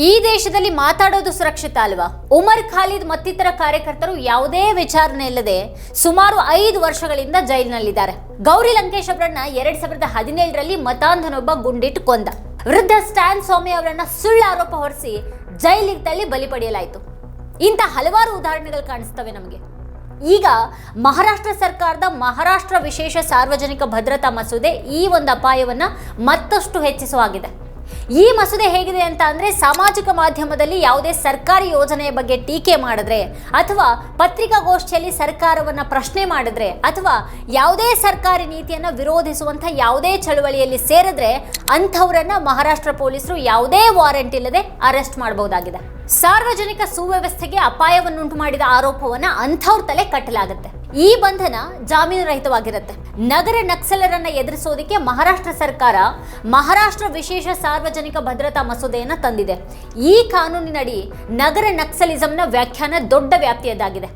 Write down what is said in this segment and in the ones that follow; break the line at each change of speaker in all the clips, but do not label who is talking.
ಈ ದೇಶದಲ್ಲಿ ಮಾತಾಡೋದು ಸುರಕ್ಷಿತ ಅಲ್ವಾ? ಉಮರ್ ಖಾಲಿದ್ ಮತ್ತಿತರ ಕಾರ್ಯಕರ್ತರು ಯಾವುದೇ ವಿಚಾರಣೆ ಇಲ್ಲದೆ ಸುಮಾರು 5 ವರ್ಷಗಳಿಂದ ಜೈಲಿನಲ್ಲಿದ್ದಾರೆ. ಗೌರಿ ಲಂಕೇಶ್ ಅವರನ್ನ 2017ರಲ್ಲಿ ಮತಾಂಧನೊಬ್ಬ ಗುಂಡಿಟ್ಟು ಕೊಂದ. ವೃದ್ಧ ಸ್ಟ್ಯಾನ್ ಸ್ವಾಮಿ ಅವರನ್ನ ಸುಳ್ಳು ಆರೋಪ ಹೊರಿಸಿ ಜೈಲಿಗೆ ತಳ್ಳಿ ಬಲಿ ಪಡೆಯಲಾಯಿತು. ಇಂಥ ಹಲವಾರು ಉದಾಹರಣೆಗಳು ಕಾಣಿಸ್ತವೆ ನಮಗೆ. ಈಗ ಮಹಾರಾಷ್ಟ್ರ ಸರ್ಕಾರದ ಮಹಾರಾಷ್ಟ್ರ ವಿಶೇಷ ಸಾರ್ವಜನಿಕ ಭದ್ರತಾ ಮಸೂದೆ ಈ ಒಂದು ಅಪಾಯವನ್ನ ಮತ್ತಷ್ಟು ಹೆಚ್ಚಿಸುವಾಗಿದೆ. ಈ ಮಸೂದೆ ಹೇಗಿದೆ ಅಂತ ಅಂದ್ರೆ, ಸಾಮಾಜಿಕ ಮಾಧ್ಯಮದಲ್ಲಿ ಯಾವುದೇ ಸರ್ಕಾರಿ ಯೋಜನೆಯ ಬಗ್ಗೆ ಟೀಕೆ ಮಾಡಿದ್ರೆ ಅಥವಾ ಪತ್ರಿಕಾಗೋಷ್ಠಿಯಲ್ಲಿ ಸರ್ಕಾರವನ್ನ ಪ್ರಶ್ನೆ ಮಾಡಿದ್ರೆ ಅಥವಾ ಯಾವುದೇ ಸರ್ಕಾರಿ ನೀತಿಯನ್ನ ವಿರೋಧಿಸುವಂತ ಯಾವುದೇ ಚಳುವಳಿಯಲ್ಲಿ ಸೇರಿದ್ರೆ ಅಂಥವರನ್ನ ಮಹಾರಾಷ್ಟ್ರ ಪೊಲೀಸರು ಯಾವುದೇ ವಾರೆಂಟ್ ಇಲ್ಲದೆ ಅರೆಸ್ಟ್ ಮಾಡಬಹುದಾಗಿದೆ. ಸಾರ್ವಜನಿಕ ಸುವ್ಯವಸ್ಥೆಗೆ ಅಪಾಯವನ್ನುಂಟು ಮಾಡಿದ ಆರೋಪವನ್ನ ಅಂಥವ್ರ ತಲೆ ಕಟ್ಟಲಾಗುತ್ತೆ. ಈ ಬಂಧನ ಜಾಮೀನು ರಹಿತವಾಗಿರುತ್ತೆ. ನಗರ ನಕ್ಸಲರನ್ನ ಎದುರಿಸೋದಕ್ಕೆ ಮಹಾರಾಷ್ಟ್ರ ಸರ್ಕಾರ ಮಹಾರಾಷ್ಟ್ರ ವಿಶೇಷ ಸಾರ್ವಜನಿಕ ಭದ್ರತಾ ಮಸೂದೆಯನ್ನ ತಂದಿದೆ. ಈ ಕಾನೂನಿನಡಿ ನಗರ ನಕ್ಸಲಿಸಂನ ವ್ಯಾಖ್ಯಾನ ದೊಡ್ಡ ವ್ಯಾಪ್ತಿಯದ್ದಾಗಿದೆ.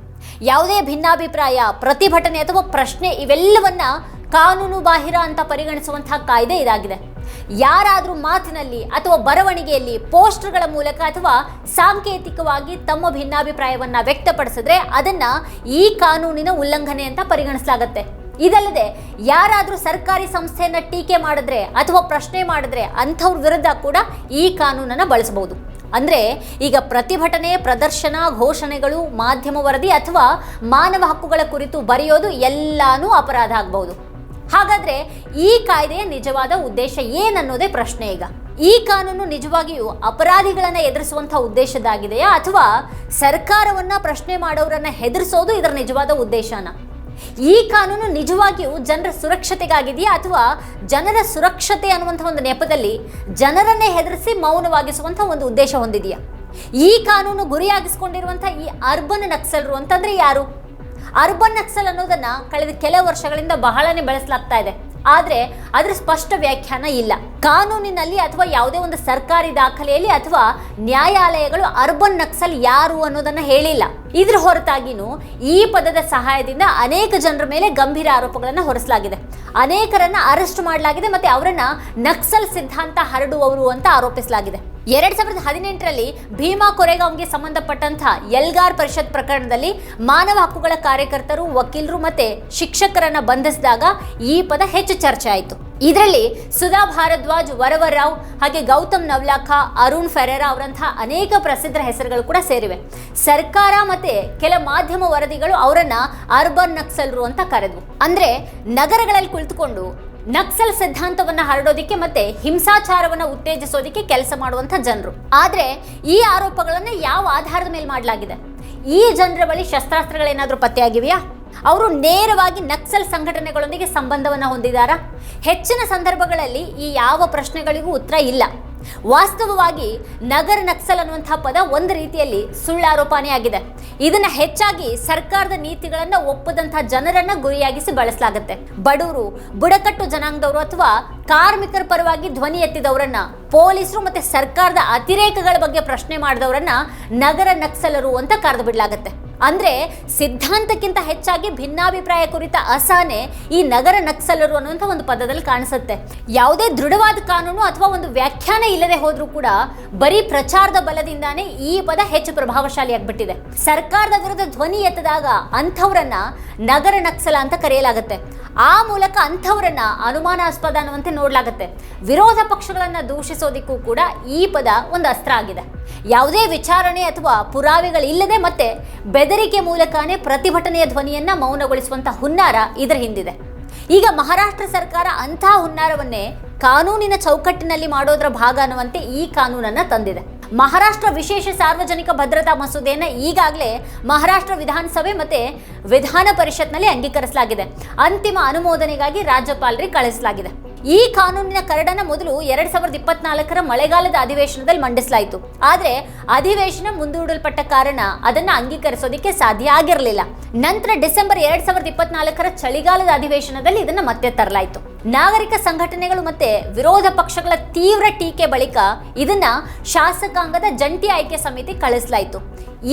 ಯಾವುದೇ ಭಿನ್ನಾಭಿಪ್ರಾಯ, ಪ್ರತಿಭಟನೆ ಅಥವಾ ಪ್ರಶ್ನೆ ಇವೆಲ್ಲವನ್ನ ಕಾನೂನು ಬಾಹಿರ ಅಂತ ಪರಿಗಣಿಸುವಂತಹ ಕಾಯ್ದೆ ಇದಾಗಿದೆ. ಯಾರಾದರೂ ಮಾತಿನಲ್ಲಿ ಅಥವಾ ಬರವಣಿಗೆಯಲ್ಲಿ, ಪೋಸ್ಟರ್ಗಳ ಮೂಲಕ ಅಥವಾ ಸಾಂಕೇತಿಕವಾಗಿ ತಮ್ಮ ಭಿನ್ನಾಭಿಪ್ರಾಯವನ್ನ ವ್ಯಕ್ತಪಡಿಸಿದ್ರೆ ಅದನ್ನ ಈ ಕಾನೂನಿನ ಉಲ್ಲಂಘನೆ ಅಂತ ಪರಿಗಣಿಸಲಾಗುತ್ತೆ. ಇದಲ್ಲದೆ ಯಾರಾದರೂ ಸರ್ಕಾರಿ ಸಂಸ್ಥೆಯನ್ನ ಟೀಕೆ ಮಾಡಿದ್ರೆ ಅಥವಾ ಪ್ರಶ್ನೆ ಮಾಡಿದ್ರೆ ಅಂಥವ್ರ ವಿರುದ್ಧ ಕೂಡ ಈ ಕಾನೂನನ್ನ ಬಳಸಬಹುದು. ಅಂದ್ರೆ ಈಗ ಪ್ರತಿಭಟನೆ, ಪ್ರದರ್ಶನ, ಘೋಷಣೆಗಳು, ಮಾಧ್ಯಮ ವರದಿ ಅಥವಾ ಮಾನವ ಹಕ್ಕುಗಳ ಕುರಿತು ಬರೆಯೋದು ಎಲ್ಲಾನು ಅಪರಾಧ ಆಗಬಹುದು. ಹಾಗಾದ್ರೆ ಈ ಕಾಯ್ದೆಯ ನಿಜವಾದ ಉದ್ದೇಶ ಏನನ್ನೋದೇ ಪ್ರಶ್ನೆ. ಈಗ ಈ ಕಾನೂನು ನಿಜವಾಗಿಯೂ ಅಪರಾಧಿಗಳನ್ನ ಎದುರಿಸುವಂತಹ ಉದ್ದೇಶದಾಗಿದೆಯಾ ಅಥವಾ ಸರ್ಕಾರವನ್ನ ಪ್ರಶ್ನೆ ಮಾಡೋರನ್ನ ಹೆದರಿಸೋದು ಇದರ ನಿಜವಾದ ಉದ್ದೇಶನ? ಈ ಕಾನೂನು ನಿಜವಾಗಿಯೂ ಜನರ ಸುರಕ್ಷತೆಗಾಗಿದೆಯಾ ಅಥವಾ ಜನರ ಸುರಕ್ಷತೆ ಅನ್ನುವಂಥ ಒಂದು ನೆಪದಲ್ಲಿ ಜನರನ್ನೇ ಹೆದರಿಸಿ ಮೌನವಾಗಿಸುವಂಥ ಒಂದು ಉದ್ದೇಶ ಹೊಂದಿದೆಯಾ? ಈ ಕಾನೂನು ಗುರಿಯಾಗಿಸಿಕೊಂಡಿರುವಂಥ ಈ ಅರ್ಬನ್ ನಕ್ಸಲರು ಅಂತಂದ್ರೆ ಯಾರು? ಅರ್ಬನ್ ನಕ್ಸಲ್ ಅನ್ನೋದನ್ನ ಕಳೆದ ಕೆಲವು ವರ್ಷಗಳಿಂದ ಬಹಳನೇ ಬಳಸಲಾಗ್ತಾ ಇದೆ. ಆದ್ರೆ ಅದರ ಸ್ಪಷ್ಟ ವ್ಯಾಖ್ಯಾನ ಇಲ್ಲ. ಕಾನೂನಿನಲ್ಲಿ ಅಥವಾ ಯಾವುದೇ ಒಂದು ಸರ್ಕಾರಿ ದಾಖಲೆಯಲ್ಲಿ ಅಥವಾ ನ್ಯಾಯಾಲಯಗಳು ಅರ್ಬನ್ ನಕ್ಸಲ್ ಯಾರು ಅನ್ನೋದನ್ನ ಹೇಳಿಲ್ಲ. ಇದ್ರ ಹೊರತಾಗಿನೂ ಈ ಪದದ ಸಹಾಯದಿಂದ ಅನೇಕ ಜನರ ಮೇಲೆ ಗಂಭೀರ ಆರೋಪಗಳನ್ನು ಹೊರಿಸಲಾಗಿದೆ. ಅನೇಕರನ್ನ ಅರೆಸ್ಟ್ ಮಾಡಲಾಗಿದೆ ಮತ್ತೆ ಅವರನ್ನ ನಕ್ಸಲ್ ಸಿದ್ಧಾಂತ ಹರಡುವವರು ಅಂತ ಆರೋಪಿಸಲಾಗಿದೆ. 2018ರಲ್ಲಿ ಭೀಮಾ ಕೊರೆಗಾಂವ್ಗೆ ಸಂಬಂಧಪಟ್ಟಂತಹ ಎಲ್ಗಾರ್ ಪರಿಷತ್ ಪ್ರಕರಣದಲ್ಲಿ ಮಾನವ ಹಕ್ಕುಗಳ ಕಾರ್ಯಕರ್ತರು, ವಕೀಲರು ಮತ್ತೆ ಶಿಕ್ಷಕರನ್ನ ಬಂಧಿಸಿದಾಗ ಈ ಪದ ಹೆಚ್ಚು ಚರ್ಚೆ ಆಯಿತು. ಇದರಲ್ಲಿ ಸುಧಾ ಭಾರದ್ವಾಜ್, ವರವರ್ ರಾವ್ ಹಾಗೆ ಗೌತಮ್ ನವ್ಲಾಖಾ, ಅರುಣ್ ಫೆರೇರಾ ಅವರಂತಹ ಅನೇಕ ಪ್ರಸಿದ್ಧ ಹೆಸರುಗಳು ಕೂಡ ಸೇರಿವೆ. ಸರ್ಕಾರ ಮತ್ತೆ ಕೆಲ ಮಾಧ್ಯಮ ವರದಿಗಳು ಅವರನ್ನ ಅರ್ಬನ್ ನಕ್ಸಲರು ಅಂತ ಕರೆದ್ವು. ಅಂದ್ರೆ ನಗರಗಳಲ್ಲಿ ಕುಳಿತುಕೊಂಡು ನಕ್ಸಲ್ ಸಿದ್ಧಾಂತವನ್ನ ಹರಡೋದಿಕ್ಕೆ ಮತ್ತೆ ಹಿಂಸಾಚಾರವನ್ನ ಉತ್ತೇಜಿಸೋದಿಕ್ಕೆ ಕೆಲಸ ಮಾಡುವಂತ ಜನರು. ಆದ್ರೆ ಈ ಆರೋಪಗಳನ್ನ ಯಾವ ಆಧಾರದ ಮೇಲೆ ಮಾಡಲಾಗಿದೆ? ಈ ಜನರ ಬಳಿ ಶಸ್ತ್ರಾಸ್ತ್ರಗಳೇನಾದ್ರೂ ಪತ್ತೆಯಾಗಿವೆಯಾ? ಅವರು ನೇರವಾಗಿ ನಕ್ಸಲ್ ಸಂಘಟನೆಗಳೊಂದಿಗೆ ಸಂಬಂಧವನ್ನ ಹೊಂದಿದಾರಾ? ಹೆಚ್ಚಿನ ಸಂದರ್ಭಗಳಲ್ಲಿ ಈ ಯಾವ ಪ್ರಶ್ನೆಗಳಿಗೂ ಉತ್ತರ ಇಲ್ಲ. ವಾಸ್ತವವಾಗಿ ನಗರ ನಕ್ಸಲ್ ಅನ್ನುವಂತಹ ಪದ ಒಂದು ರೀತಿಯಲ್ಲಿ ಸುಳ್ಳಾರೋಪಣೆ ಆಗಿದೆ. ಇದನ್ನ ಹೆಚ್ಚಾಗಿ ಸರ್ಕಾರದ ನೀತಿಗಳನ್ನ ಒಪ್ಪದಂತಹ ಜನರನ್ನ ಗುರಿಯಾಗಿಸಿ ಬಳಸಲಾಗುತ್ತೆ. ಬಡವರು, ಬುಡಕಟ್ಟು ಜನಾಂಗದವರು ಅಥವಾ ಕಾರ್ಮಿಕರ ಪರವಾಗಿ ಧ್ವನಿ ಎತ್ತಿದವರನ್ನ, ಪೊಲೀಸರು ಮತ್ತೆ ಸರ್ಕಾರದ ಅತಿರೇಕಗಳ ಬಗ್ಗೆ ಪ್ರಶ್ನೆ ಮಾಡಿದವರನ್ನ ನಗರ ನಕ್ಸಲರು ಅಂತ ಕರೆದು ಬಿಡಲಾಗುತ್ತೆ. ಅಂದ್ರೆ ಸಿದ್ಧಾಂತಕ್ಕಿಂತ ಹೆಚ್ಚಾಗಿ ಭಿನ್ನಾಭಿಪ್ರಾಯ ಕುರಿತ ಅಸಹನೆ ಈ ನಗರ ನಕ್ಸಲರು ಅನ್ನುವಂಥ ಒಂದು ಪದದಲ್ಲಿ ಕಾಣಿಸುತ್ತೆ. ಯಾವುದೇ ದೃಢವಾದ ಕಾನೂನು ಅಥವಾ ಒಂದು ವ್ಯಾಖ್ಯಾನ ಇಲ್ಲದೆ ಹೋದ್ರೂ ಕೂಡ ಬರೀ ಪ್ರಚಾರದ ಬಲದಿಂದಾನೇ ಈ ಪದ ಹೆಚ್ಚು ಪ್ರಭಾವಶಾಲಿಯಾಗ್ಬಿಟ್ಟಿದೆ. ಸರ್ಕಾರದ ವಿರುದ್ಧ ಧ್ವನಿ ಎತ್ತದಾಗ ಅಂಥವ್ರನ್ನ ನಗರ ನಕ್ಸಲ ಅಂತ ಕರೆಯಲಾಗುತ್ತೆ. ಆ ಮೂಲಕ ಅಂಥವರನ್ನ ಅನುಮಾನಾಸ್ಪದ ಅನ್ನುವಂತೆ ನೋಡಲಾಗುತ್ತೆ. ವಿರೋಧ ಪಕ್ಷಗಳನ್ನ ದೂಷಿಸೋದಿಕ್ಕೂ ಕೂಡ ಈ ಪದ ಒಂದು ಅಸ್ತ್ರ ಆಗಿದೆ. ಯಾವುದೇ ವಿಚಾರಣೆ ಅಥವಾ ಪುರಾವೆಗಳಿಲ್ಲದೆ ಮತ್ತೆ ಬೆದರಿಕೆ ಮೂಲಕನೇ ಪ್ರತಿಭಟನೆಯ ಧ್ವನಿಯನ್ನ ಮೌನಗೊಳಿಸುವಂತ ಹುನ್ನಾರ ಇದರ ಹಿಂದಿದೆ. ಈಗ ಮಹಾರಾಷ್ಟ್ರ ಸರ್ಕಾರ ಅಂತಹ ಹುನ್ನಾರವನ್ನೇ ಕಾನೂನಿನ ಚೌಕಟ್ಟಿನಲ್ಲಿ ಮಾಡೋದ್ರ ಭಾಗ ಅನ್ನುವಂತೆ ಈ ಕಾನೂನನ್ನ ತಂದಿದೆ. ಮಹಾರಾಷ್ಟ್ರ ವಿಶೇಷ ಸಾರ್ವಜನಿಕ ಭದ್ರತಾ ಮಸೂದೆಯನ್ನು ಈಗಾಗಲೇ ಮಹಾರಾಷ್ಟ್ರ ವಿಧಾನಸಭೆ ಮತ್ತೆ ವಿಧಾನ ಪರಿಷತ್ನಲ್ಲಿ ಅಂಗೀಕರಿಸಲಾಗಿದೆ. ಅಂತಿಮ ಅನುಮೋದನೆಗಾಗಿ ರಾಜ್ಯಪಾಲರಿಗೆ ಕಳಿಸಲಾಗಿದೆ. ಈ ಕಾನೂನಿನ ಕರಡನ್ನ ಮೊದಲು 2024ರ ಮಳೆಗಾಲದ ಅಧಿವೇಶನದಲ್ಲಿ ಮಂಡಿಸಲಾಯಿತು. ಆದ್ರೆ ಅಧಿವೇಶನ ಮುಂದೂಡಲ್ಪಟ್ಟ ಕಾರಣ ಅದನ್ನ ಅಂಗೀಕರಿಸೋದಕ್ಕೆ ಸಾಧ್ಯ ಆಗಿರಲಿಲ್ಲ. ನಂತರ ಡಿಸೆಂಬರ್ 2024ರ ಚಳಿಗಾಲದ ಅಧಿವೇಶನದಲ್ಲಿ ಇದನ್ನ ಮತ್ತೆ ತರಲಾಯಿತು. ನಾಗರಿಕ ಸಂಘಟನೆಗಳು ಮತ್ತೆ ವಿರೋಧ ಪಕ್ಷಗಳ ತೀವ್ರ ಟೀಕೆ ಬಳಿಕ ಇದನ್ನ ಶಾಸಕಾಂಗದ ಜಂಟಿ ಆಯ್ಕೆ ಸಮಿತಿ ಕಳಿಸಲಾಯಿತು.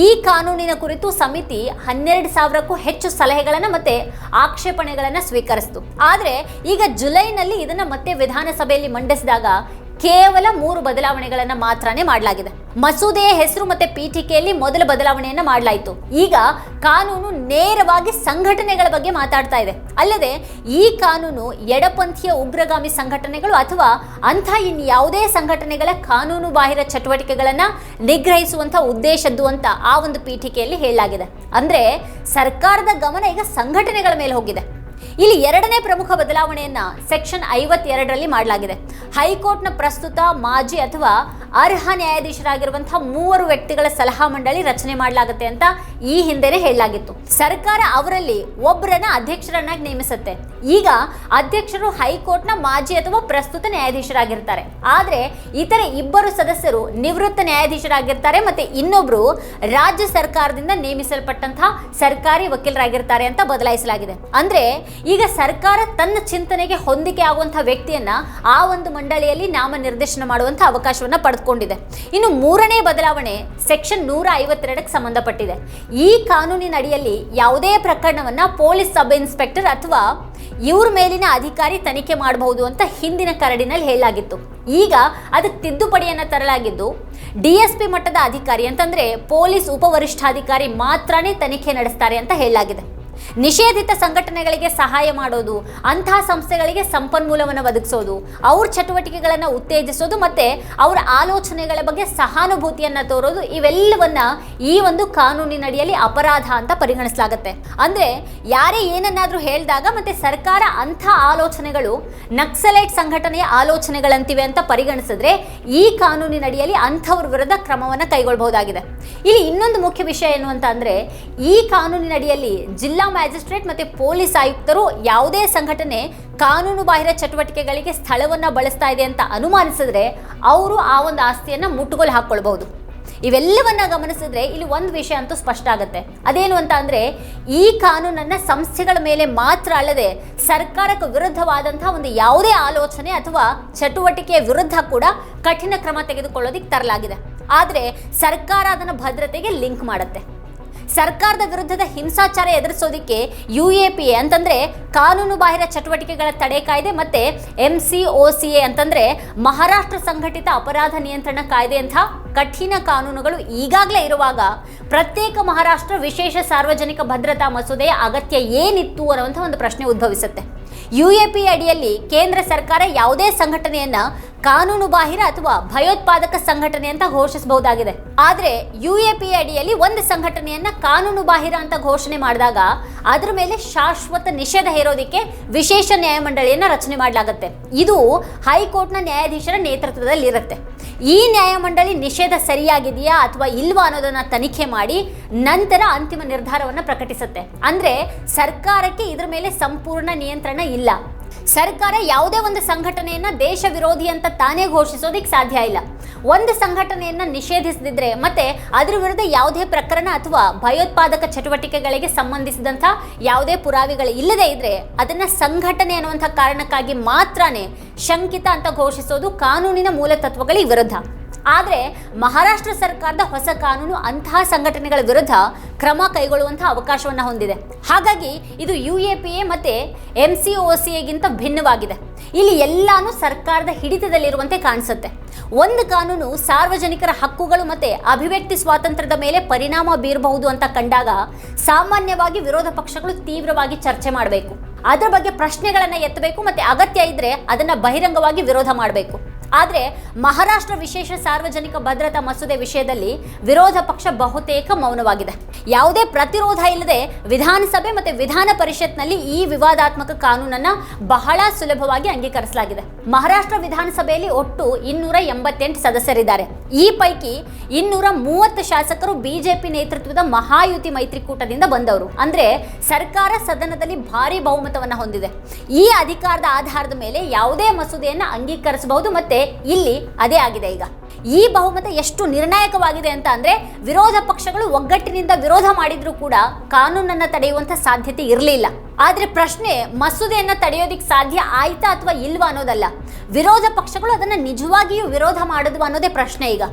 ಈ ಕಾನೂನಿನ ಕುರಿತು ಸಮಿತಿ 12,000ಕ್ಕೂ ಹೆಚ್ಚು ಸಲಹೆಗಳನ್ನು ಮತ್ತೆ ಆಕ್ಷೇಪಣೆಗಳನ್ನು ಸ್ವೀಕರಿಸಿತು. ಆದರೆ ಈಗ ಜುಲೈನಲ್ಲಿ ಇದನ್ನ ಮತ್ತೆ ವಿಧಾನಸಭೆಯಲ್ಲಿ ಮಂಡಿಸಿದಾಗ ಕೇವಲ 3 ಬದಲಾವಣೆಗಳನ್ನ ಮಾತ್ರನೇ ಮಾಡಲಾಗಿದೆ. ಮಸೂದೆಯ ಹೆಸರು ಮತ್ತೆ ಪೀಠಿಕೆಯಲ್ಲಿ ಮೊದಲ ಬದಲಾವಣೆಯನ್ನ ಮಾಡಲಾಯಿತು. ಈಗ ಕಾನೂನು ನೇರವಾಗಿ ಸಂಘಟನೆಗಳ ಬಗ್ಗೆ ಮಾತಾಡ್ತಾ ಇದೆ. ಅಲ್ಲದೆ ಈ ಕಾನೂನು ಎಡಪಂಥೀಯ ಉಗ್ರಗಾಮಿ ಸಂಘಟನೆಗಳು ಅಥವಾ ಅಂಥ ಇನ್ಯಾವುದೇ ಸಂಘಟನೆಗಳ ಕಾನೂನು ಬಾಹಿರ ಚಟುವಟಿಕೆಗಳನ್ನ ನಿಗ್ರಹಿಸುವಂತ ಉದ್ದೇಶದ್ದು ಅಂತ ಆ ಒಂದು ಪೀಠಿಕೆಯಲ್ಲಿ ಹೇಳಲಾಗಿದೆ. ಅಂದ್ರೆ ಸರ್ಕಾರದ ಗಮನ ಈಗ ಸಂಘಟನೆಗಳ ಮೇಲೆ ಹೋಗಿದೆ. ಇಲ್ಲಿ ಎರಡನೇ ಪ್ರಮುಖ ಬದಲಾವಣೆಯನ್ನ ಸೆಕ್ಷನ್ 52ರಲ್ಲಿ ಮಾಡಲಾಗಿದೆ. ಹೈಕೋರ್ಟ್ನ ಪ್ರಸ್ತುತ ಮಾಜಿ ಅಥವಾ ಅರ್ಹ ನ್ಯಾಯಾಧೀಶರಾಗಿರುವಂತಹ 3 ವ್ಯಕ್ತಿಗಳ ಸಲಹಾ ಮಂಡಳಿ ರಚನೆ ಮಾಡಲಾಗುತ್ತೆ ಅಂತ ಈ ಹಿಂದೆನೆ ಹೇಳಲಾಗಿತ್ತು. ಸರ್ಕಾರ ಅವರಲ್ಲಿ ಒಬ್ಬರನ್ನ ಅಧ್ಯಕ್ಷರನ್ನಾಗಿ ನೇಮಿಸುತ್ತೆ. ಈಗ ಅಧ್ಯಕ್ಷರು ಹೈಕೋರ್ಟ್ನ ಮಾಜಿ ಅಥವಾ ಪ್ರಸ್ತುತ ನ್ಯಾಯಾಧೀಶರಾಗಿರ್ತಾರೆ. ಆದ್ರೆ ಇತರೆ 2 ಸದಸ್ಯರು ನಿವೃತ್ತ ನ್ಯಾಯಾಧೀಶರಾಗಿರ್ತಾರೆ ಮತ್ತೆ ಇನ್ನೊಬ್ರು ರಾಜ್ಯ ಸರ್ಕಾರದಿಂದ ನೇಮಿಸಲ್ಪಟ್ಟಂತಹ ಸರ್ಕಾರಿ ವಕೀಲರಾಗಿರ್ತಾರೆ ಅಂತ ಬದಲಾಯಿಸಲಾಗಿದೆ. ಅಂದ್ರೆ ಈಗ ಸರ್ಕಾರ ತನ್ನ ಚಿಂತನೆಗೆ ಹೊಂದಿಕೆ ಆಗುವಂತಹ ವ್ಯಕ್ತಿಯನ್ನ ಆ ಒಂದು ಮಂಡಳಿಯಲ್ಲಿ ನಾಮನಿರ್ದೇಶನ ಮಾಡುವಂತಹ ಅವಕಾಶವನ್ನ ಪಡೆದುಕೊಂಡಿದೆ. ಇನ್ನು 3ನೇ ಬದಲಾವಣೆ ಸೆಕ್ಷನ್ 152ಕ್ಕೆ ಸಂಬಂಧಪಟ್ಟಿದೆ. ಈ ಕಾನೂನಿನ ಅಡಿಯಲ್ಲಿ ಯಾವುದೇ ಪ್ರಕರಣವನ್ನ ಪೊಲೀಸ್ ಸಬ್ ಇನ್ಸ್ಪೆಕ್ಟರ್ ಅಥವಾ ಇವ್ರ ಮೇಲಿನ ಅಧಿಕಾರಿ ತನಿಖೆ ಮಾಡಬಹುದು ಅಂತ ಹಿಂದಿನ ಕರಡಿನಲ್ಲಿ ಹೇಳಲಾಗಿತ್ತು. ಈಗ ಅದಕ್ಕೆ ತಿದ್ದುಪಡಿಯನ್ನ ತರಲಾಗಿದ್ದು DSP ಮಟ್ಟದ ಅಧಿಕಾರಿ ಅಂತಂದ್ರೆ ಪೊಲೀಸ್ ಉಪವರಿಷ್ಠಾಧಿಕಾರಿ ಮಾತ್ರನೇ ತನಿಖೆ ನಡೆಸ್ತಾರೆ ಅಂತ ಹೇಳಲಾಗಿದೆ. ನಿಷೇಧಿತ ಸಂಘಟನೆಗಳಿಗೆ ಸಹಾಯ ಮಾಡೋದು, ಅಂತಹ ಸಂಸ್ಥೆಗಳಿಗೆ ಸಂಪನ್ಮೂಲವನ್ನು ಒದಗಿಸೋದು, ಅವ್ರ ಚಟುವಟಿಕೆಗಳನ್ನು ಉತ್ತೇಜಿಸೋದು ಮತ್ತೆ ಅವರ ಆಲೋಚನೆಗಳ ಬಗ್ಗೆ ಸಹಾನುಭೂತಿಯನ್ನ ತೋರೋದು, ಇವೆಲ್ಲವನ್ನ ಈ ಒಂದು ಕಾನೂನಿನಡಿಯಲ್ಲಿ ಅಪರಾಧ ಅಂತ ಪರಿಗಣಿಸಲಾಗುತ್ತೆ. ಅಂದ್ರೆ ಯಾರೇ ಏನನ್ನಾದ್ರೂ ಹೇಳಿದಾಗ ಮತ್ತೆ ಸರ್ಕಾರ ಅಂಥ ಆಲೋಚನೆಗಳು ನಕ್ಸಲೈಟ್ ಸಂಘಟನೆಯ ಆಲೋಚನೆಗಳಂತಿವೆ ಅಂತ ಪರಿಗಣಿಸಿದ್ರೆ ಈ ಕಾನೂನಿನಡಿಯಲ್ಲಿ ಅಂಥವ್ರ ವಿರುದ್ಧ ಕ್ರಮವನ್ನು ಕೈಗೊಳ್ಳಬಹುದಾಗಿದೆ. ಇಲ್ಲಿ ಇನ್ನೊಂದು ಮುಖ್ಯ ವಿಷಯ ಏನು ಅಂತ ಅಂದ್ರೆ ಈ ಕಾನೂನಿನಡಿಯಲ್ಲಿ ಜಿಲ್ಲಾ ಮ್ಯಾಜಿಸ್ಟ್ರೇಟ್ ಮತ್ತೆ ಪೊಲೀಸ್ ಆಯುಕ್ತರು ಯಾವುದೇ ಸಂಘಟನೆ ಕಾನೂನು ಬಾಹಿರ ಚಟುವಟಿಕೆಗಳಿಗೆ ಸ್ಥಳವನ್ನ ಬಳಸ್ತಾ ಇದೆ ಅಂತ ಅನುಮಾನಿಸಿದ್ರೆ ಅವರು ಆ ಒಂದು ಆಸ್ತಿಯನ್ನ ಮುಟ್ಟುಗೋಲು ಹಾಕೊಳ್ಬಹುದು. ಇವೆಲ್ಲವನ್ನ ಗಮನಿಸಿದ್ರೆ ಇಲ್ಲಿ ಒಂದು ವಿಷಯ ಅಂತೂ ಸ್ಪಷ್ಟ ಆಗುತ್ತೆ. ಅದೇನು ಅಂತ ಅಂದ್ರೆ ಈ ಕಾನೂನನ್ನ ಸಂಸ್ಥೆಗಳ ಮೇಲೆ ಮಾತ್ರ ಅಲ್ಲದೆ ಸರ್ಕಾರಕ್ಕೆ ವಿರುದ್ಧವಾದಂತಹ ಒಂದು ಯಾವುದೇ ಆಲೋಚನೆ ಅಥವಾ ಚಟುವಟಿಕೆಯ ವಿರುದ್ಧ ಕೂಡ ಕಠಿಣ ಕ್ರಮ ತೆಗೆದುಕೊಳ್ಳೋದಿಕ್ಕೆ ತರಲಾಗಿದೆ. ಆದ್ರೆ ಸರ್ಕಾರ ಅದನ್ನ ಭದ್ರತೆಗೆ ಲಿಂಕ್ ಮಾಡುತ್ತೆ. ಸರ್ಕಾರದ ವಿರುದ್ಧದ ಹಿಂಸಾಚಾರ ಎದುರಿಸೋದಿಕ್ಕೆ UAPA ಅಂತಂದ್ರೆ ಕಾನೂನು ಬಾಹಿರ ಚಟುವಟಿಕೆಗಳ ತಡೆ ಕಾಯ್ದೆ ಮತ್ತೆ MCOCA ಅಂತಂದ್ರೆ ಮಹಾರಾಷ್ಟ್ರ ಸಂಘಟಿತ ಅಪರಾಧ ನಿಯಂತ್ರಣ ಕಾಯ್ದೆ ಅಂತ ಕಠಿಣ ಕಾನೂನುಗಳು ಈಗಾಗಲೇ ಇರುವಾಗ ಪ್ರತ್ಯೇಕ ಮಹಾರಾಷ್ಟ್ರ ವಿಶೇಷ ಸಾರ್ವಜನಿಕ ಭದ್ರತಾ ಮಸೂದೆಯ ಅಗತ್ಯ ಏನಿತ್ತು ಅನ್ನುವಂಥ ಒಂದು ಪ್ರಶ್ನೆ ಉದ್ಭವಿಸುತ್ತೆ. UAPA ಅಡಿಯಲ್ಲಿ ಕೇಂದ್ರ ಸರ್ಕಾರ ಯಾವುದೇ ಸಂಘಟನೆಯನ್ನ ಕಾನೂನು ಬಾಹಿರ ಅಥವಾ ಭಯೋತ್ಪಾದಕ ಸಂಘಟನೆ ಅಂತ ಘೋಷಿಸಬಹುದಾಗಿದೆ. ಆದ್ರೆ UAPA ಅಡಿಯಲ್ಲಿ ಒಂದು ಸಂಘಟನೆಯನ್ನ ಕಾನೂನು ಬಾಹಿರ ಅಂತ ಘೋಷಣೆ ಮಾಡಿದಾಗ ಅದರ ಮೇಲೆ ಶಾಶ್ವತ ನಿಷೇಧ ಹೇರೋದಿಕ್ಕೆ ವಿಶೇಷ ನ್ಯಾಯಮಂಡಳಿಯನ್ನ ರಚನೆ ಮಾಡಲಾಗುತ್ತೆ. ಇದು ಹೈಕೋರ್ಟ್ನ ನ್ಯಾಯಾಧೀಶರ ನೇತೃತ್ವದಲ್ಲಿ ಇರುತ್ತೆ. ಈ ನ್ಯಾಯಮಂಡಳಿ ನಿಷೇಧ ಸರಿಯಾಗಿದೆಯಾ ಅಥವಾ ಇಲ್ವಾ ಅನ್ನೋದನ್ನ ತನಿಖೆ ಮಾಡಿ ನಂತರ ಅಂತಿಮ ನಿರ್ಧಾರವನ್ನು ಪ್ರಕಟಿಸುತ್ತೆ. ಅಂದ್ರೆ ಸರ್ಕಾರಕ್ಕೆ ಇದ್ರ ಮೇಲೆ ಸಂಪೂರ್ಣ ನಿಯಂತ್ರಣ ಇಲ್ಲ. ಸರ್ಕಾರ ಯಾವುದೇ ಒಂದು ಸಂಘಟನೆಯನ್ನ ದೇಶ ವಿರೋಧಿ ಅಂತ ತಾನೇ ಘೋಷಿಸೋದಿಕ್ಕೆ ಸಾಧ್ಯ ಇಲ್ಲ. ಒಂದು ಸಂಘಟನೆಯನ್ನ ನಿಷೇಧಿಸದಿದ್ರೆ ಮತ್ತೆ ಅದರ ವಿರುದ್ಧ ಯಾವುದೇ ಪ್ರಕರಣ ಅಥವಾ ಭಯೋತ್ಪಾದಕ ಚಟುವಟಿಕೆಗಳಿಗೆ ಸಂಬಂಧಿಸಿದಂಥ ಯಾವುದೇ ಪುರಾವೆಗಳು ಇಲ್ಲದೆ ಇದ್ರೆ ಅದನ್ನ ಸಂಘಟನೆ ಅನ್ನುವಂಥ ಕಾರಣಕ್ಕಾಗಿ ಮಾತ್ರನೇ ಶಂಕಿತ ಅಂತ ಘೋಷಿಸೋದು ಕಾನೂನಿನ ಮೂಲ ತತ್ವಗಳಿಗೆ ವಿರುದ್ಧ. ಆದರೆ ಮಹಾರಾಷ್ಟ್ರ ಸರ್ಕಾರದ ಹೊಸ ಕಾನೂನು ಅಂತಹ ಸಂಘಟನೆಗಳ ವಿರುದ್ಧ ಕ್ರಮ ಕೈಗೊಳ್ಳುವಂತಹ ಅವಕಾಶವನ್ನು ಹೊಂದಿದೆ. ಹಾಗಾಗಿ ಇದು UAPA ಮತ್ತೆ MCOCAಗಿಂತ ಭಿನ್ನವಾಗಿದೆ. ಇಲ್ಲಿ ಎಲ್ಲಾನು ಸರ್ಕಾರದ ಹಿಡಿತದಲ್ಲಿರುವಂತೆ ಕಾಣಿಸುತ್ತೆ. ಒಂದು ಕಾನೂನು ಸಾರ್ವಜನಿಕರ ಹಕ್ಕುಗಳು ಮತ್ತೆ ಅಭಿವ್ಯಕ್ತಿ ಸ್ವಾತಂತ್ರ್ಯದ ಮೇಲೆ ಪರಿಣಾಮ ಬೀರಬಹುದು ಅಂತ ಕಂಡಾಗ ಸಾಮಾನ್ಯವಾಗಿ ವಿರೋಧ ಪಕ್ಷಗಳು ತೀವ್ರವಾಗಿ ಚರ್ಚೆ ಮಾಡಬೇಕು, ಅದರ ಬಗ್ಗೆ ಪ್ರಶ್ನೆಗಳನ್ನ ಎತ್ತಬೇಕು ಮತ್ತೆ ಅಗತ್ಯ ಇದ್ರೆ ಅದನ್ನ ಬಹಿರಂಗವಾಗಿ ವಿರೋಧ ಮಾಡಬೇಕು. ಆದರೆ ಮಹಾರಾಷ್ಟ್ರ ವಿಶೇಷ ಸಾರ್ವಜನಿಕ ಭದ್ರತಾ ಮಸೂದೆ ವಿಷಯದಲ್ಲಿ ವಿರೋಧ ಪಕ್ಷ ಬಹುತೇಕ ಮೌನವಾಗಿದೆ. ಯಾವುದೇ ಪ್ರತಿರೋಧ ಇಲ್ಲದೆ ವಿಧಾನಸಭೆ ಮತ್ತೆ ವಿಧಾನ ಪರಿಷತ್ನಲ್ಲಿ ಈ ವಿವಾದಾತ್ಮಕ ಕಾನೂನನ್ನ ಬಹಳ ಸುಲಭವಾಗಿ ಅಂಗೀಕರಿಸಲಾಗಿದೆ. ಮಹಾರಾಷ್ಟ್ರ ವಿಧಾನಸಭೆಯಲ್ಲಿ ಒಟ್ಟು 288 ಸದಸ್ಯರಿದ್ದಾರೆ. ಈ ಪೈಕಿ 230 ಶಾಸಕರು ಬಿಜೆಪಿ ನೇತೃತ್ವದ ಮಹಾಯುತಿ ಮೈತ್ರಿಕೂಟದಿಂದ ಬಂದವರು. ಅಂದ್ರೆ ಸರ್ಕಾರ ಸದನದಲ್ಲಿ ಭಾರಿ ಬಹುಮತವನ್ನ ಹೊಂದಿದೆ. ಈ ಅಧಿಕಾರದ ಆಧಾರದ ಮೇಲೆ ಯಾವುದೇ ಮಸೂದೆಯನ್ನ ಅಂಗೀಕರಿಸಬಹುದು ಮತ್ತೆ ಇಲ್ಲಿ ಅದೇ ಆಗಿದೆ. ಈಗ ಈ ಬಹುಮತ ಎಷ್ಟು ನಿರ್ಣಾಯಕವಾಗಿದೆ ಅಂತ ಅಂದ್ರೆ ವಿರೋಧ ಪಕ್ಷಗಳು ಒಗ್ಗಟ್ಟಿನಿಂದ ವಿರೋಧ ಮಾಡಿದ್ರೂ ಕೂಡ ಕಾನೂನನ್ನ ತಡೆಯುವಂತ ಸಾಧ್ಯತೆ ಇರಲಿಲ್ಲ. ಆದ್ರೆ ಪ್ರಶ್ನೆ ಮಸೂದೆಯನ್ನ ತಡೆಯೋದಿಕ್ಕೆ ಸಾಧ್ಯ ಆಯ್ತಾ ಅಥವಾ ಇಲ್ವಾ ಅನ್ನೋದಲ್ಲ, ವಿರೋಧ ಪಕ್ಷಗಳು ಅದನ್ನ ನಿಜವಾಗಿಯೂ ವಿರೋಧ ಮಾಡಿದ್ವಾ ಅನ್ನೋದೇ ಪ್ರಶ್ನೆ. ಈಗ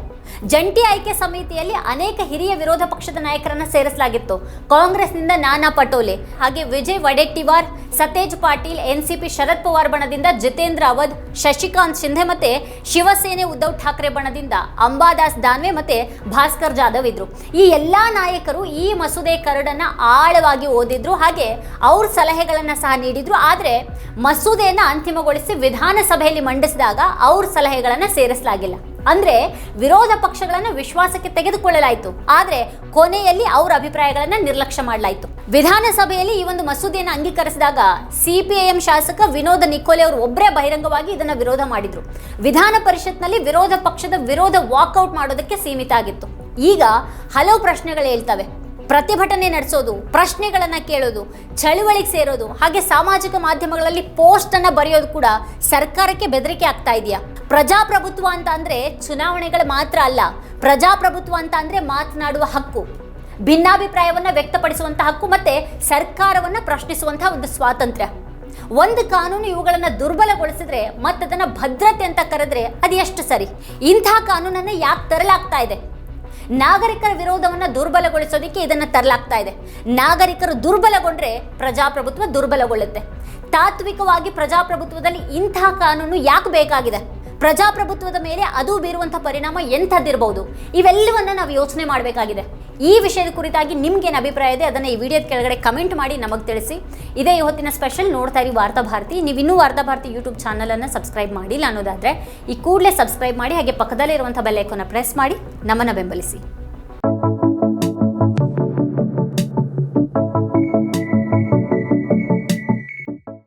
ಜಂಟಿ ಆಯ್ಕೆ ಸಮಿತಿಯಲ್ಲಿ ಅನೇಕ ಹಿರಿಯ ವಿರೋಧ ಪಕ್ಷದ ನಾಯಕರನ್ನ ಸೇರಿಸಲಾಗಿತ್ತು. ಕಾಂಗ್ರೆಸ್ನಿಂದ ನಾನಾ ಪಟೋಲೆ, ಹಾಗೆ ವಿಜಯ್ ವಡೆಟ್ಟಿವಾರ್, ಸತೇಜ್ ಪಾಟೀಲ್, ಎನ್ಸಿಪಿ ಶರದ್ ಪವಾರ್ ಬಣದಿಂದ ಜಿತೇಂದ್ರ ಅವಧ್, ಶಶಿಕಾಂತ್ ಶಿಂಧೆ ಮತ್ತೆ ಶಿವಸೇನೆ ಉದ್ಧವ್ ಠಾಕ್ರೆ ಬಣದಿಂದ ಅಂಬಾದಾಸ್ ದಾನ್ವೆ ಮತ್ತೆ ಭಾಸ್ಕರ್ ಜಾಧವ್ ಇದ್ರು. ಈ ಎಲ್ಲಾ ನಾಯಕರು ಈ ಮಸೂದೆ ಕರಡನ್ನ ಆಳವಾಗಿ ಓದಿದ್ರು, ಹಾಗೆ ಅವ್ರ ಸಲಹೆಗಳನ್ನ ಸಹ ನೀಡಿದ್ರು. ಆದ್ರೆ ಮಸೂದೆಯನ್ನ ಅಂತಿಮಗೊಳಿಸಿ ವಿಧಾನಸಭೆಯಲ್ಲಿ ಮಂಡಿಸಿದಾಗ ಅವ್ರ ಸಲಹೆಗಳನ್ನ ಸೇರಿಸಲಾಗಿಲ್ಲ. ಅಂದ್ರೆ ವಿರೋಧ ಪಕ್ಷಗಳನ್ನ ವಿಶ್ವಾಸಕ್ಕೆ ತೆಗೆದುಕೊಳ್ಳಲಾಯಿತು, ಆದ್ರೆ ಕೊನೆಯಲ್ಲಿ ಅವರ ಅಭಿಪ್ರಾಯಗಳನ್ನ ನಿರ್ಲಕ್ಷ್ಯ ಮಾಡಲಾಯಿತು. ವಿಧಾನಸಭೆಯಲ್ಲಿ ಈ ಒಂದು ಮಸೂದೆಯನ್ನು ಅಂಗೀಕರಿಸಿದಾಗ ಸಿಪಿಐಎಂ ಶಾಸಕ ವಿನೋದ್ ನಿಕೋಲೆ ಅವರು ಒಬ್ಬರೇ ಬಹಿರಂಗವಾಗಿ ಇದನ್ನ ವಿರೋಧ ಮಾಡಿದ್ರು. ವಿಧಾನ ಪರಿಷತ್ನಲ್ಲಿ ವಿರೋಧ ಪಕ್ಷದ ವಿರೋಧ ವಾಕ್ಔಟ್ ಮಾಡೋದಕ್ಕೆ ಸೀಮಿತ ಆಗಿತ್ತು. ಈಗ ಹಲವು ಪ್ರಶ್ನೆಗಳು ಹೇಳ್ತವೆ. ಪ್ರತಿಭಟನೆ ನಡೆಸೋದು, ಪ್ರಶ್ನೆಗಳನ್ನ ಕೇಳೋದು, ಚಳುವಳಿಗೆ ಸೇರೋದು, ಹಾಗೆ ಸಾಮಾಜಿಕ ಮಾಧ್ಯಮಗಳಲ್ಲಿ ಪೋಸ್ಟ್ ಅನ್ನ ಬರೆಯೋದು ಕೂಡ ಸರ್ಕಾರಕ್ಕೆ ಬೆದರಿಕೆ ಆಗ್ತಾ ಇದೆಯಾ? ಪ್ರಜಾಪ್ರಭುತ್ವ ಅಂತ ಅಂದ್ರೆ ಚುನಾವಣೆಗಳು ಮಾತ್ರ ಅಲ್ಲ. ಪ್ರಜಾಪ್ರಭುತ್ವ ಅಂತ ಅಂದ್ರೆ ಮಾತನಾಡುವ ಹಕ್ಕು, ಭಿನ್ನಾಭಿಪ್ರಾಯವನ್ನ ವ್ಯಕ್ತಪಡಿಸುವಂತಹ ಹಕ್ಕು ಮತ್ತೆ ಸರ್ಕಾರವನ್ನ ಪ್ರಶ್ನಿಸುವಂತಹ ಒಂದು ಸ್ವಾತಂತ್ರ್ಯ. ಒಂದು ಕಾನೂನು ಇವುಗಳನ್ನ ದುರ್ಬಲಗೊಳಿಸಿದ್ರೆ ಮತ್ತದನ್ನ ಭದ್ರತೆ ಅಂತ ಕರೆದ್ರೆ ಅದು ಎಷ್ಟು ಸರಿ? ಇಂತಹ ಕಾನೂನನ್ನ ಯಾಕೆ ತರಲಾಗ್ತಾ ಇದೆ? ನಾಗರಿಕರ ವಿರೋಧವನ್ನ ದುರ್ಬಲಗೊಳಿಸೋದಕ್ಕೆ ಇದನ್ನ ತರಲಾಗ್ತಾ ಇದೆ. ನಾಗರಿಕರು ದುರ್ಬಲಗೊಂಡ್ರೆ ಪ್ರಜಾಪ್ರಭುತ್ವ ದುರ್ಬಲಗೊಳ್ಳುತ್ತೆ. ತಾತ್ವಿಕವಾಗಿ ಪ್ರಜಾಪ್ರಭುತ್ವದಲ್ಲಿ ಇಂತಹ ಕಾನೂನು ಯಾಕೆ ಬೇಕಾಗಿದೆ? ಪ್ರಜಾಪ್ರಭುತ್ವದ ಮೇಲೆ ಅದು ಬೀರುವಂತಹ ಪರಿಣಾಮ ಎಂಥದ್ದಿರಬಹುದು? ಇವೆಲ್ಲವನ್ನ ನಾವು ಯೋಚನೆ ಮಾಡಬೇಕಾಗಿದೆ. ಈ ವಿಷಯದ ಕುರಿತಾಗಿ ನಿಮ್ಗೇನು ಅಭಿಪ್ರಾಯ ಇದೆ ಅದನ್ನ ಈ ವಿಡಿಯೋದ ಕೆಳಗಡೆ ಕಮೆಂಟ್ ಮಾಡಿ ನಮಗೆ ತಿಳಿಸಿ. ಇದೇ ಇವತ್ತಿನ ಸ್ಪೆಷಲ್. ನೋಡ್ತಾ ಇರಿ ವಾರ್ತಾ ಭಾರತಿ. ನೀವು ಇನ್ನೂ ವಾರ್ತಾ ಭಾರತಿ ಯೂಟ್ಯೂಬ್ ಚಾನಲ್ ಅನ್ನು ಸಬ್ಸ್ಕ್ರೈಬ್ ಮಾಡಿಲ್ಲ ಅನ್ನೋದಾದ್ರೆ ಈ ಕೂಡಲೇ ಸಬ್ಸ್ಕ್ರೈಬ್ ಮಾಡಿ, ಹಾಗೆ ಪಕ್ಕದಲ್ಲೇ ಇರುವಂತಹ ಬೆಲ್ ಐಕಾನ್ ಪ್ರೆಸ್ ಮಾಡಿ ನಮ್ಮನ್ನ ಬೆಂಬಲಿಸಿ.